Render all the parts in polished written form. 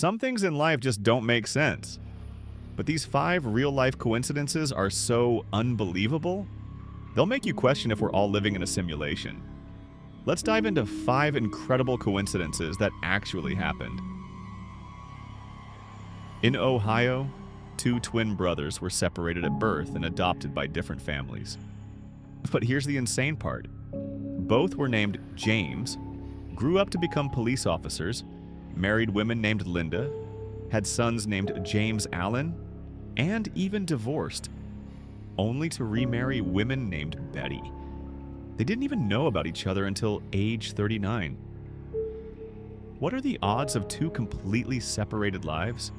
Some things in life just don't make sense. But these 5 real-life coincidences are so unbelievable, they'll make you question if we're all living in a simulation. Let's dive into 5 incredible coincidences that actually happened. In Ohio, 2 twin brothers were separated at birth and adopted by different families. But here's the insane part. Both were named James, grew up to become police officers, married women named Linda, had sons named James Allan, and even divorced, only to remarry women named Betty. They didn't even know about each other until age 39. What are the odds of 2 completely separated lives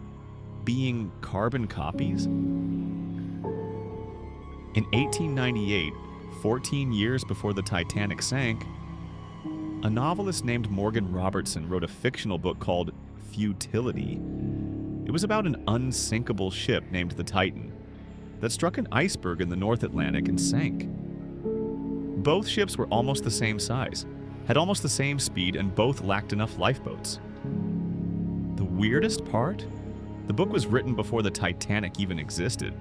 being carbon copies? In 1898, 14 years before the Titanic sank, a novelist named Morgan Robertson wrote a fictional book called Futility. It was about an unsinkable ship named the Titan that struck an iceberg in the North Atlantic and sank. Both ships were almost the same size, had almost the same speed, and both lacked enough lifeboats. The weirdest part? The book was written before the Titanic even existed.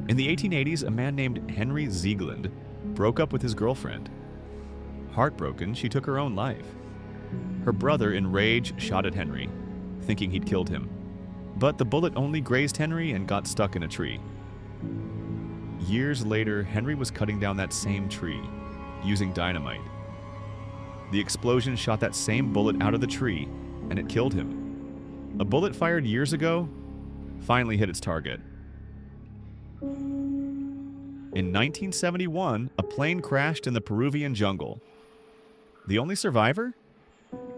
In the 1880s, a man named Henry Ziegland broke up with his girlfriend. Heartbroken, she took her own life. Her brother, in rage, shot at Henry, thinking he'd killed him. But the bullet only grazed Henry and got stuck in a tree. Years later, Henry was cutting down that same tree, using dynamite. The explosion shot that same bullet out of the tree, and it killed him. A bullet fired years ago finally hit its target. In 1971, a plane crashed in the Peruvian jungle. The only survivor?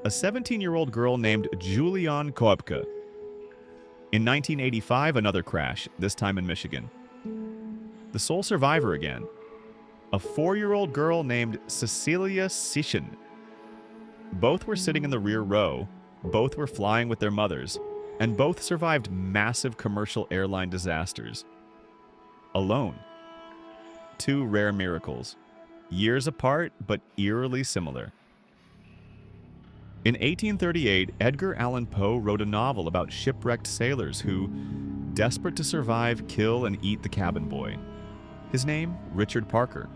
A 17-year-old girl named Julianne Koepke. In 1985, another crash, this time in Michigan. The sole survivor again, a 4-year-old girl named Cecilia Sishin. Both were sitting in the rear row, both were flying with their mothers, and both survived massive commercial airline disasters. Alone. 2 rare miracles, years apart but eerily similar. In 1838, Edgar Allan Poe wrote a novel about shipwrecked sailors who, desperate to survive, kill and eat the cabin boy. His name, Richard Parker.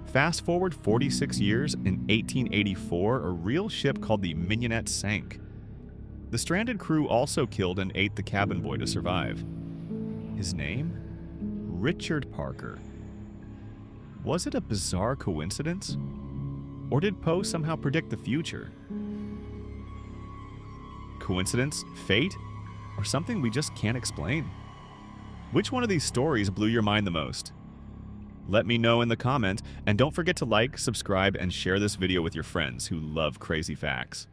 Fast forward 46 years, in 1884, a real ship called the Mignonette sank. The stranded crew also killed and ate the cabin boy to survive. His name? Richard Parker. Was it a bizarre coincidence? Or did Poe somehow predict the future? Coincidence? Fate? Or something we just can't explain? Which one of these stories blew your mind the most? Let me know in the comments, and don't forget to like, subscribe, and share this video with your friends who love crazy facts.